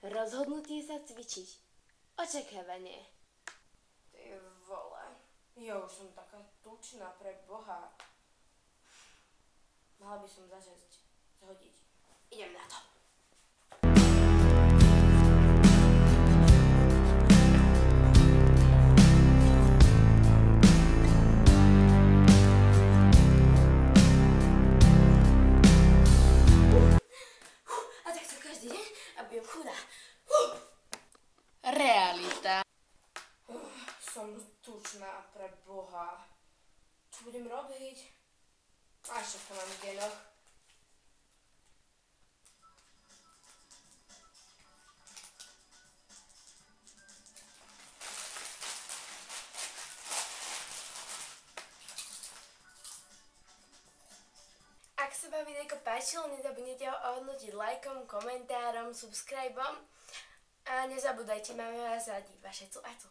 Rozhodnutie sa cvičiť. Očakávanie. Ty vole, ja už som taká tučná pre Boha. Mala by som začať zhodiť. Idem na to. A tak to každý deň a budem chudá. Realita. Som tučná pre Boha. Čo budem robiť? A čo to mám v genoch? Ak sa vám videjko páčilo, nezabudnite ho ohodnotiť lajkom, komentárom, subscribeom a nezabúdajte, máme vás radi, vaše Cu a Cu.